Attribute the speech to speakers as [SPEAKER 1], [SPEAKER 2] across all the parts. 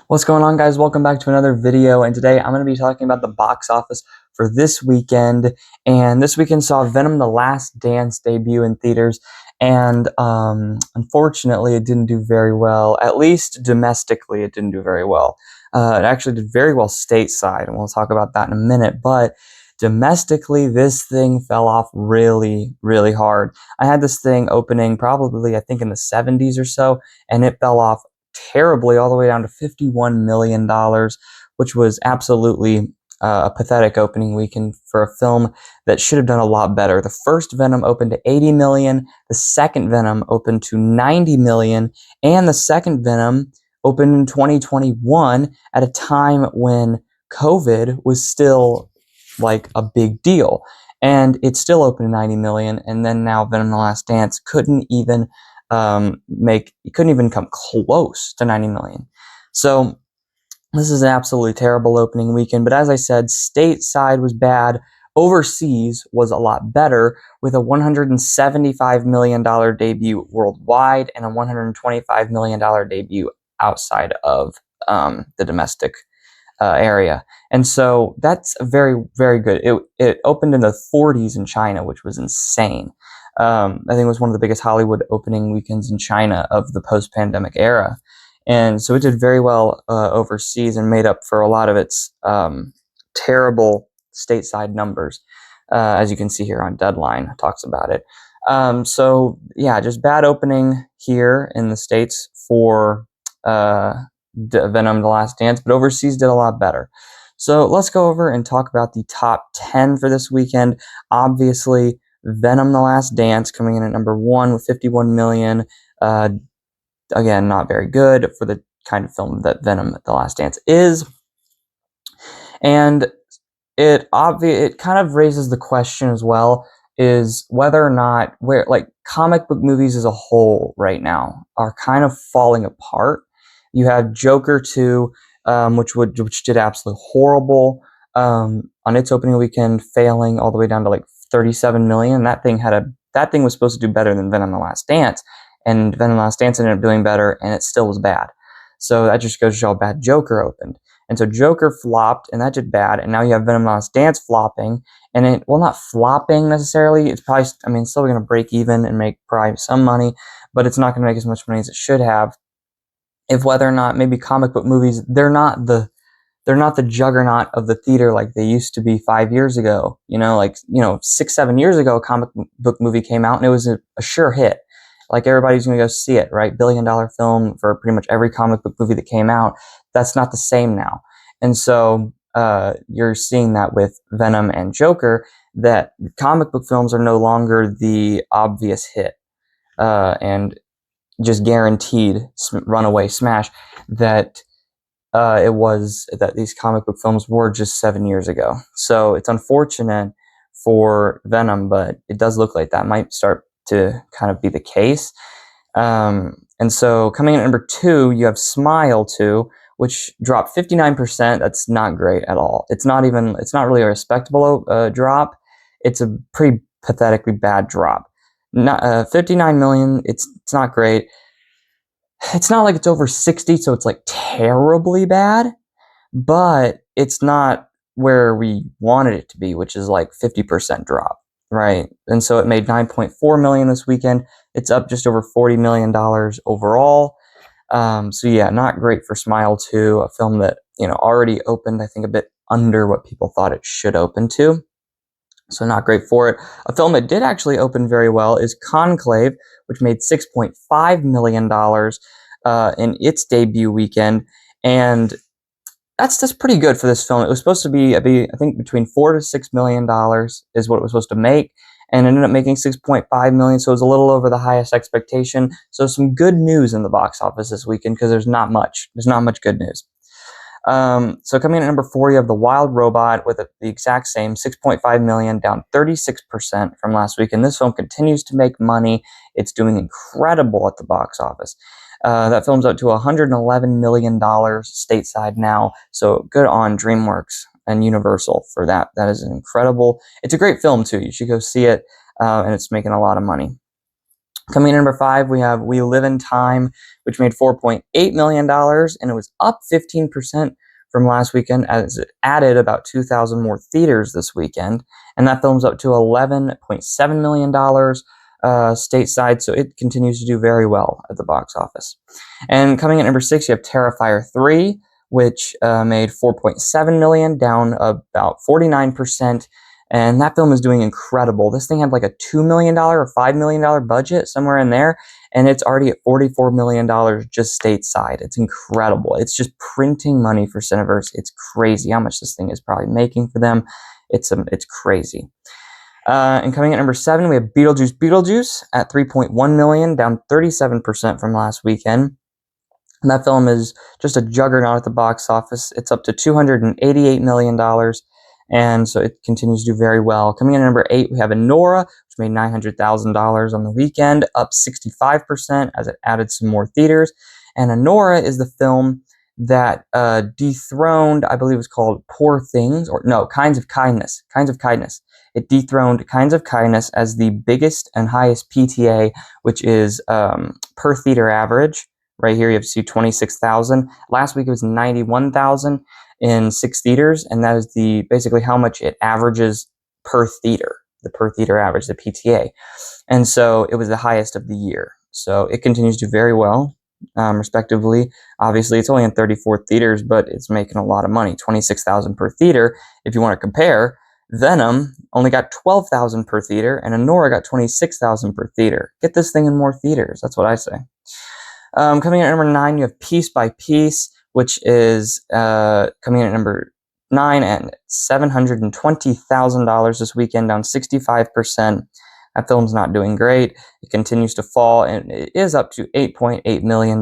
[SPEAKER 1] What's going on, guys? Welcome back to another video, and today I'm going to be talking about the box office for this weekend. And this weekend saw Venom: The Last Dance debut in theaters, and unfortunately it didn't do very well. At least domestically it didn't do very well. It actually did very well stateside, and we'll talk about that in a minute, but domestically this thing fell off really, really hard. I had this thing opening probably, I think, in the 70s or so, and it fell off terribly all the way down to $51 million, which was absolutely a pathetic opening weekend for a film that should have done a lot better. The first Venom opened to 80 million, the second Venom opened to 90 million, and the second Venom opened in 2021 at a time when COVID was still like a big deal. And it still opened to 90 million, and then now Venom: The Last Dance couldn't even come close to 90 million. So this is an absolutely terrible opening weekend, but as I said, stateside was bad. Overseas was a lot better, with a $175 million debut worldwide and a $125 million debut outside of the domestic area. And so that's very, very good. It opened in the 40s in China, which was insane. I think it was one of the biggest Hollywood opening weekends in China of the post-pandemic era. And so it did very well overseas and made up for a lot of its terrible stateside numbers, as you can see here on Deadline talks about it. So yeah, just bad opening here in the States for Venom: The Last Dance, but overseas did a lot better. So let's go over and talk about the top 10 for this weekend. Obviously, Venom: The Last Dance coming in at number 1 with 51 million. Again, not very good for the kind of film that Venom: The Last Dance is. And it kind of raises the question as well, is whether or not comic book movies as a whole right now are kind of falling apart. You have Joker 2, which did absolutely horrible on its opening weekend, failing all the way down to like 37 million. That thing was supposed to do better than Venom: The Last Dance, and Venom: The Last Dance ended up doing better, and it still was bad. So that just goes to show how bad Joker opened. And so Joker flopped, and that did bad, and now you have Venom: The Last Dance flopping, and not flopping necessarily. It's probably, still going to break even and make probably some money, but it's not going to make as much money as it should have. If whether or not maybe comic book movies, they're not the juggernaut of the theater like they used to be 5 years ago. 6, 7 years ago, a comic book movie came out and it was a sure hit. Like, everybody's going to go see it, right? $1 billion film for pretty much every comic book movie that came out. That's not the same now. And so you're seeing that with Venom and Joker, that comic book films are no longer the obvious hit and just guaranteed runaway smash that these comic book films were just 7 years ago. So it's unfortunate for Venom, but it does look like that might start to kind of be the case. And so coming in at number 2, you have Smile 2, which dropped 59%. That's not great at all. It's not really a respectable drop. It's a pretty pathetically bad drop. 59 million, it's not great. It's not like it's over 60, so it's like terribly bad, but it's not where we wanted it to be, which is like 50% drop, right? And so it made 9.4 million this weekend. It's up just over $40 million overall. So yeah, not great for Smile 2, a film that, already opened, I think, a bit under what people thought it should open to. So not great for it. A film that did actually open very well is Conclave, which made $6.5 million in its debut weekend. And that's pretty good for this film. It was supposed to be, I think, between $4 to $6 million is what it was supposed to make, and it ended up making 6.5 million, so it was a little over the highest expectation. So some good news in the box office this weekend, because there's not much good news. So coming in at number 4, you have The Wild Robot with the exact same 6.5 million, down 36% from last week. And this film continues to make money. It's doing incredible at the box office. That film's up to $111 million stateside now. So good on DreamWorks and Universal for that. That is incredible. It's a great film too. You should go see it, and it's making a lot of money. Coming in number 5, we have We Live in Time, which made $4.8 million, and it was up 15% from last weekend as it added about 2,000 more theaters this weekend. And that film's up to $11.7 million stateside, so it continues to do very well at the box office. And coming in at number 6, you have Terrifier 3, which made $4.7 million, down about 49%. And that film is doing incredible. This thing had like a $2 million or $5 million budget, somewhere in there, and it's already at $44 million just stateside. It's incredible. It's just printing money for Cineverse. It's crazy how much this thing is probably making for them. It's crazy. And coming at number 7, we have Beetlejuice at $3.1 million, down 37% from last weekend. And that film is just a juggernaut at the box office. It's up to $288 million. And so it continues to do very well. Coming in at number 8, we have Anora, which made $900,000 on the weekend, up 65% as it added some more theaters. And Anora is the film that dethroned, I believe it was called Poor Things, or no, Kinds of Kindness. Kinds of Kindness. It dethroned Kinds of Kindness as the biggest and highest PTA, which is per theater average. Right here, you have to see 26,000. Last week it was 91,000 in 6 theaters, and that is basically how much it averages per theater, the per theater average, the PTA. And so it was the highest of the year. So it continues to do very well, respectively. Obviously, it's only in 34 theaters, but it's making a lot of money, 26,000 per theater. If you want to compare, Venom only got 12,000 per theater, and Anora got 26,000 per theater. Get this thing in more theaters. That's what I say. Coming in at number 9, you have Piece by Piece, which is coming in at number 9 at $720,000 this weekend, down 65%. That film's not doing great. It continues to fall, and it is up to $8.8 million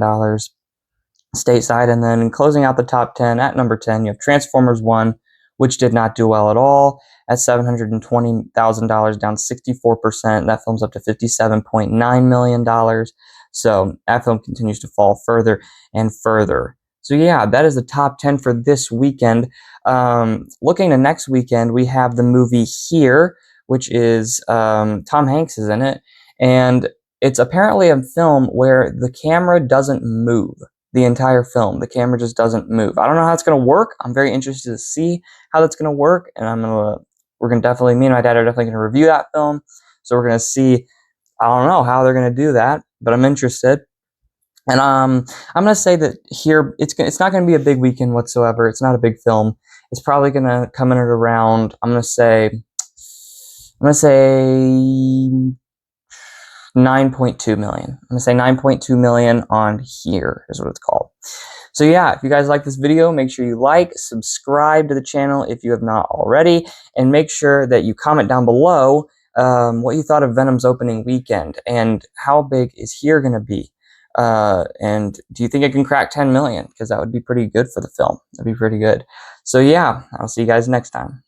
[SPEAKER 1] stateside. And then closing out the top 10, at number 10, you have Transformers 1, which did not do well at all, at $720,000, down 64%. That film's up to $57.9 million. So that film continues to fall further and further. So yeah, that is the top 10 for this weekend. Looking to next weekend, we have the movie Here, which is Tom Hanks is in it, and it's apparently a film where the camera doesn't move the entire film. The camera just doesn't move. I don't know how it's going to work. I'm very interested to see how that's going to work, and we're going to definitely, me and my dad are definitely going to review that film. So we're going to see, I don't know how they're going to do that, but I'm interested. And I'm going to say that Here, it's not going to be a big weekend whatsoever. It's not a big film. It's probably going to come in at around, I'm going to say 9.2 million. I'm going to say 9.2 million on Here is what it's called. So yeah, if you guys like this video, make sure you like, subscribe to the channel if you have not already, and make sure that you comment down below what you thought of Venom's opening weekend, and how big is Here going to be? And do you think it can crack 10 million? Because that would be pretty good for the film. That'd be pretty good. So yeah, I'll see you guys next time.